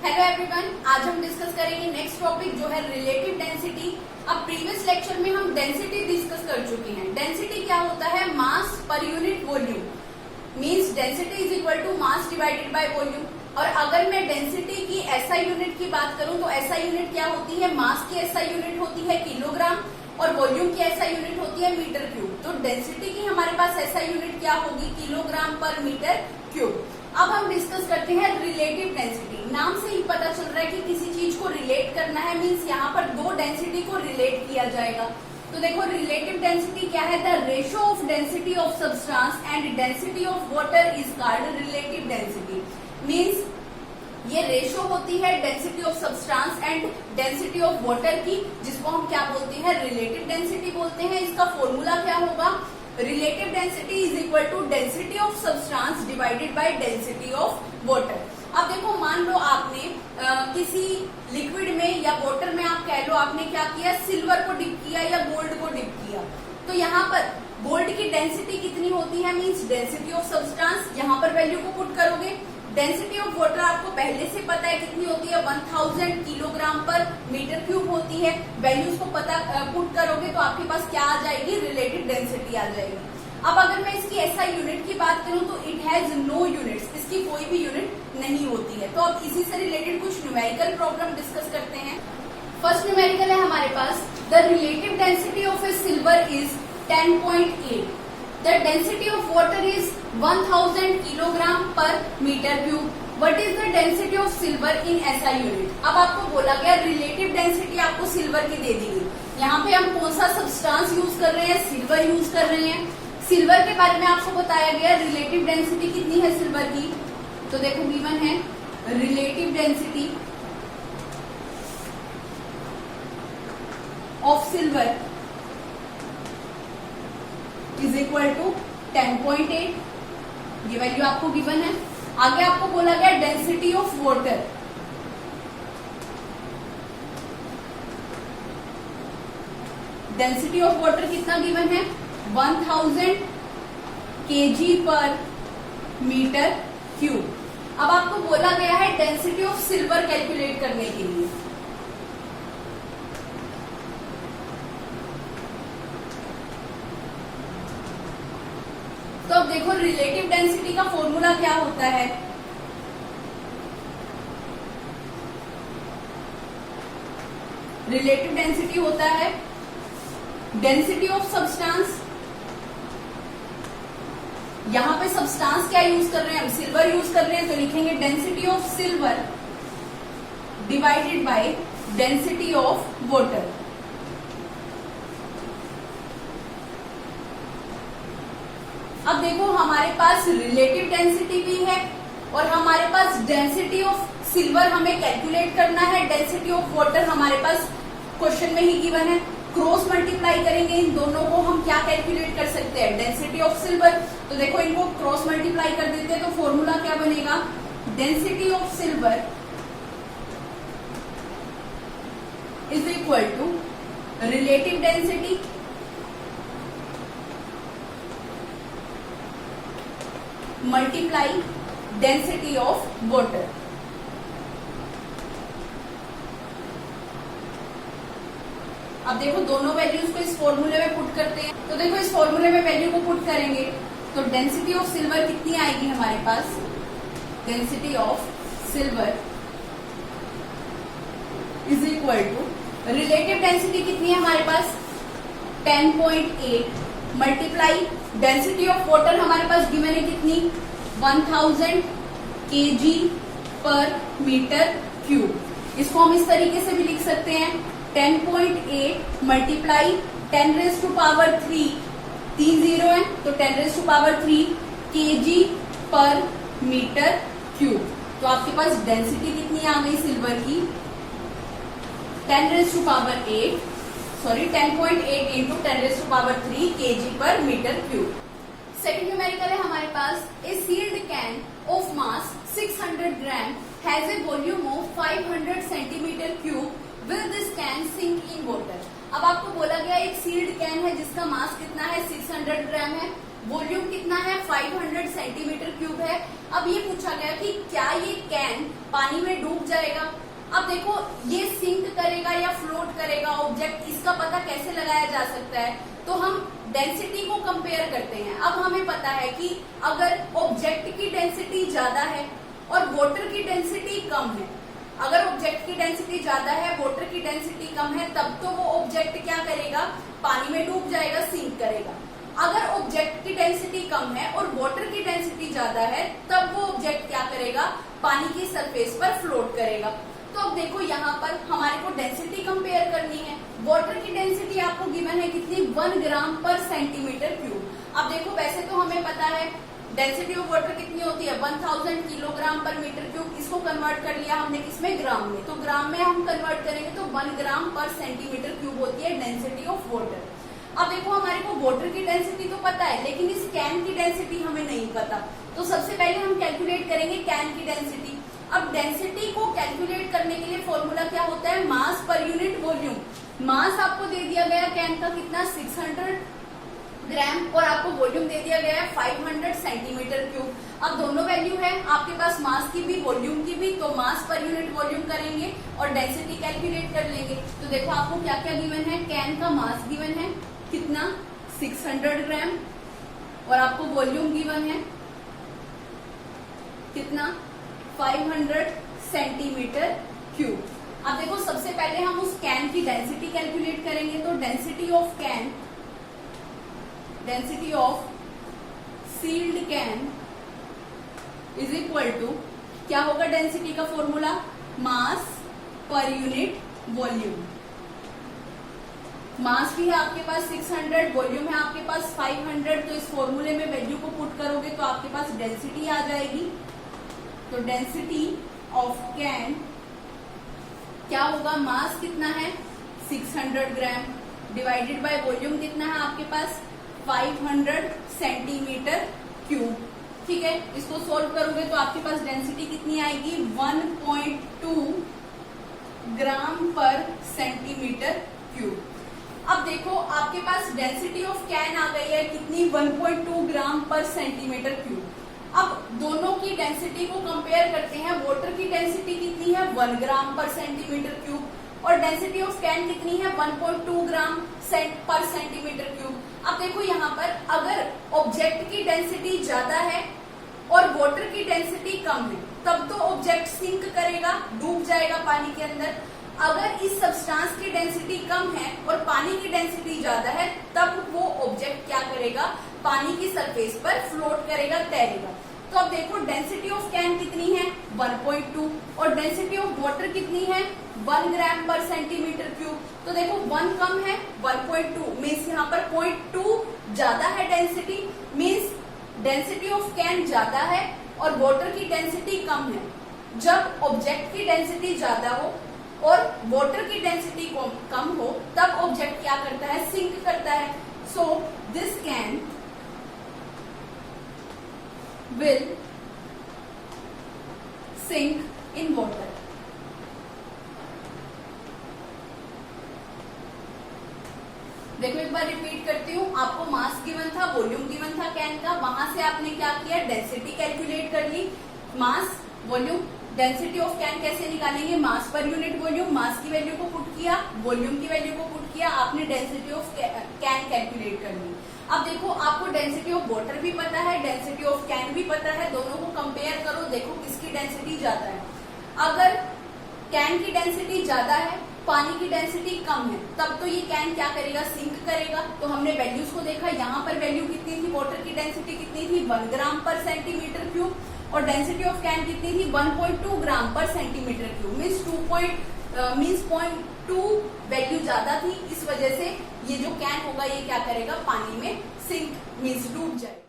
Hello everyone, आज हम discuss करेंगे नेक्स्ट टॉपिक जो है रिलेटिव डेंसिटी। अब प्रीवियस लेक्चर में हम डेंसिटी डिस्कस कर चुके हैं। डेंसिटी क्या होता है? Mass per unit volume, means density is equal to mass divided by volume. और अगर मैं डेंसिटी की एसआई यूनिट की बात करूं तो एसआई यूनिट क्या होती है? मास की एसआई यूनिट होती है किलोग्राम और वॉल्यूम की एसआई यूनिट होती है मीटर क्यूब। तो डेंसिटी की हमारे पास एसआई यूनिट क्या होगी? Kilogram per metre cube. अब हम डिस्कस करते हैं रिलेटिव डेंसिटी। नाम से ही पता चल रहा है कि किसी चीज को रिलेट करना है, मींस यहाँ पर दो डेंसिटी को रिलेट किया जाएगा। तो देखो रिलेटिव डेंसिटी क्या है? The ratio of density of substance and density of water is called relative density. Means ये रेशियो होती है density of substance and density of water की, जिसको हम क्या बोलते हैं? रिलेटिव डेंसिटी बोलते हैं। इसका फॉर्मूला क्या होगा? Relative density is equal to density of substance divided by density of water. अब देखो, मान लो आपने किसी लिक्विड में या वाटर में, आप कह लो आपने क्या किया? सिल्वर को डिप किया या गोल्ड को डिप किया। तो यहाँ पर गोल्ड की डेंसिटी कितनी होती है? मींस डेंसिटी ऑफ सब्सटेंस, यहाँ पर वैल्यू को पुट करोगे। डेंसिटी ऑफ वाटर आपको पहले से पता है कितनी होती है? 1000 किलोग्राम पर मीटर क्यूब होती है। वैल्यूज को पता पुट करोगे तो आपके पास क्या आ जाएगी? रिलेटिव डेंसिटी आ जाएगी। अब अगर मैं इसकी एसआई यूनिट की बात करूं तो इट हैज नो यूनिट्स, इसकी कोई भी यूनिट नहीं होती है। तो अब इसी से रिलेटेड कुछ न्यूमेरिकल प्रॉब्लम डिस्कस करते हैं। फर्स्ट न्यूमेरिकल है हमारे पास, the relative density of a silver is 10.8। The density of water is 1000 kilogram per metre cube. What is the density of silver in SI unit? अब आपको बोला गया रिलेटिव डेंसिटी आपको सिल्वर की दे दी गई। यहाँ पे हम कौन सा सब्सटेंस यूज कर रहे हैं? सिल्वर यूज कर रहे हैं। सिल्वर के बारे में आपको बताया गया रिलेटिव डेंसिटी कितनी है सिल्वर की। तो देखो गिवन है relative density of silver is equal to 10.8। ये वैल्यू आपको गिवन है। आगे आपको बोला गया density of water, density of water कितना गिवन है? 1000 kg पर मीटर क्यूब। अब आपको बोला गया है डेंसिटी ऑफ सिल्वर कैलकुलेट करने के लिए। तो अब देखो रिलेटिव डेंसिटी का फॉर्मूला क्या होता है? रिलेटिव डेंसिटी होता है डेंसिटी ऑफ सब्सटेंस। यहां पे सब्सटेंस क्या यूज कर रहे हैं? हम सिल्वर यूज कर रहे हैं, तो लिखेंगे density of silver divided by density of water. अब देखो हमारे पास रिलेटिव डेंसिटी भी है और हमारे पास डेंसिटी ऑफ सिल्वर हमें कैलकुलेट करना है। डेंसिटी ऑफ वाटर हमारे पास क्वेश्चन में ही गिवन है। क्रॉस मल्टीप्लाई करेंगे इन दोनों को, हम क्या कैलकुलेट कर सकते हैं? Density of silver. तो देखो इनको क्रॉस मल्टीप्लाई कर देते हैं तो फॉर्मूला क्या बनेगा? Density of silver is equal to relative density multiply density of water. अब देखो दोनों वैल्यूज को इस फॉर्मूले में पुट करते हैं। तो देखो इस फॉर्मूले में वैल्यू को पुट करेंगे तो डेंसिटी ऑफ सिल्वर कितनी आएगी हमारे पास? Density of silver is equal to relative density कितनी है हमारे पास? 10.8 मल्टीप्लाई डेंसिटी ऑफ वाटर हमारे पास गिवन है कितनी? 1000 kg पर मीटर क्यूब। इसको हम इस तरीके से भी लिख सकते हैं 10.8 multiply 10 raise to power 3, 3 zero है तो 10 रेज़ टू पावर 3 kg पर मीटर क्यूब। तो आपके पास डेंसिटी कितनी आ गई सिल्वर की? 10 raise to power 8 10.8 into 10 raise to power 3 kg पर मीटर क्यूब। सेकेंड न्यूमेरिकल है हमारे पास, a sealed can of mass 600 gram has a volume of 500 centimetre cube. Will this can sink in water. अब आपको बोला गया एक सील्ड कैन है जिसका मास कितना है? 600 ग्राम है वॉल्यूम कितना है 500 सेंटीमीटर क्यूब है। अब ये पूछा गया कि क्या ये कैन पानी में डूब जाएगा। अब देखो ये सिंक करेगा या फ्लोट करेगा ऑब्जेक्ट, इसका पता कैसे लगाया जा सकता है, तो हम डेंसिटी को कंपेयर करते हैं। अब हमें पता है कि अगर ऑब्जेक्ट की डेंसिटी ज्यादा है और वाटर की डेंसिटी कम है, अगर ऑब्जेक्ट की डेंसिटी ज्यादा है वाटर की डेंसिटी कम है, तब तो वो ऑब्जेक्ट क्या करेगा, पानी में डूब जाएगा, सिंक करेगा। अगर ऑब्जेक्ट की डेंसिटी कम है और वाटर की डेंसिटी ज्यादा है, तब वो ऑब्जेक्ट क्या करेगा, पानी की सरफेस पर फ्लोट करेगा। तो अब देखो यहाँ पर हमारे को डेंसिटी कंपेयर करनी है। वाटर की डेंसिटी आपको गिवन है कितनी, 1 ग्राम पर सेंटीमीटर क्यूब। अब देखो वैसे तो हमें पता है डेंसिटी ऑफ वाटर कितनी होती है, 1000 किलोग्राम पर मीटर क्यूब। इसको कन्वर्ट कर लिया हमने किसमें, ग्राम में, तो ग्राम में हम कन्वर्ट करेंगे तो 1 ग्राम पर सेंटीमीटर क्यूब होती है डेंसिटी ऑफ वाटर। अब देखो हमारे को वाटर की डेंसिटी तो पता है, लेकिन इस कैन की डेंसिटी हमें नहीं पता। तो सबसे पहले हम कैलकुलेट करेंगे कैन की डेंसिटी। अब डेंसिटी को कैलकुलेट करने के लिए फॉर्मूला क्या होता है, मास पर यूनिट वॉल्यूम। मास आपको दे दिया गया कैन का कितना, 600 ग्राम, और आपको वॉल्यूम दे दिया गया है 500 सेंटीमीटर क्यूब। अब दोनों वैल्यू है आपके पास, मास की भी वॉल्यूम की भी, तो मास पर यूनिट वॉल्यूम करेंगे और डेंसिटी कैलकुलेट कर लेंगे। तो देखो आपको क्या क्या गिवन है, कैन का मास गिवन है कितना, 600 ग्राम, और आपको वॉल्यूम गिवन है कितना, 500 सेंटीमीटर क्यूब। अब देखो सबसे पहले हम उस कैन की डेंसिटी कैलकुलेट करेंगे। तो density of can, density of sealed can is equal to, क्या होगा डेंसिटी का फॉर्मूला, मास पर यूनिट वॉल्यूम। मास भी है आपके पास 600, वॉल्यूम है आपके पास 500, तो इस फॉर्मूले में वैल्यू को पुट करोगे तो आपके पास डेंसिटी आ जाएगी। तो डेंसिटी ऑफ कैन क्या होगा, मास कितना है 600 ग्राम डिवाइडेड बाय वॉल्यूम कितना है आपके पास 500 सेंटीमीटर क्यूब। ठीक है, इसको सोल्व करोगे तो आपके पास डेंसिटी कितनी आएगी, 1.2 ग्राम पर सेंटीमीटर क्यूब। अब देखो आपके पास डेंसिटी ऑफ कैन आ गई है कितनी, 1.2 ग्राम पर सेंटीमीटर क्यूब। अब दोनों की डेंसिटी को कंपेयर करते हैं। वाटर की डेंसिटी कितनी है, 1 ग्राम पर सेंटीमीटर क्यूब, और डेंसिटी ऑफ कैन कितनी है, 1.2 ग्राम पर सेंटीमीटर क्यूब। अब देखो यहाँ पर अगर ऑब्जेक्ट की डेंसिटी ज्यादा है और वाटर की डेंसिटी कम है, तब तो ऑब्जेक्ट सिंक करेगा, डूब जाएगा पानी के अंदर। अगर इस सब्सटेंस की डेंसिटी कम है और पानी की डेंसिटी ज्यादा है, तब वो ऑब्जेक्ट क्या करेगा, पानी की सरफेस पर फ्लोट करेगा, तैरेगा। तो अब देखो डेंसिटी ऑफ कैन कितनी है, 1.2, और डेंसिटी ऑफ वाटर कितनी है, 1 ग्राम पर सेंटीमीटर क्यूब। तो देखो 1 कम है, 1.2 मीन्स यहाँ पर 0.2 ज्यादा है density, means density of can ज्यादा है और वाटर की डेंसिटी कम है। जब ऑब्जेक्ट की डेंसिटी ज्यादा हो और वाटर की डेंसिटी कम हो, तब ऑब्जेक्ट क्या करता है, सिंक करता है। So this can will sink in water। देखो एक बार रिपीट करती हूँ, आपको मास गिवन था, वॉल्यूम गिवन था कैन का, वहां से आपने क्या किया, डेंसिटी कैलकुलेट कर ली। Mass volume, density of can कैसे निकालेंगे, मास पर यूनिट वॉल्यूम, मास की वैल्यू को पुट किया, वॉल्यूम की वैल्यू को पुट किया, आपने डेंसिटी ऑफ कैन कैलकुलेट कर ली। अब देखो आपको डेंसिटी ऑफ वाटर भी पता है, डेंसिटी ऑफ कैन भी पता है, दोनों को कंपेयर करो, देखो किसकी डेंसिटी ज्यादा है। अगर कैन की डेंसिटी ज्यादा है, पानी की डेंसिटी कम है, तब तो ये कैन क्या करेगा, सिंक करेगा। तो हमने वैल्यूज को देखा, यहाँ पर वैल्यू कितनी थी, वाटर की डेंसिटी कितनी थी, 1 ग्राम पर सेंटीमीटर क्यूब, और डेंसिटी ऑफ कैन कितनी थी, 1.2 ग्राम पर सेंटीमीटर क्यूब, मीन्स 0.2 वैल्यू ज्यादा थी। इस वजह से ये जो कैन होगा ये क्या करेगा, पानी में सिंक मीन्स डूब जाएगा।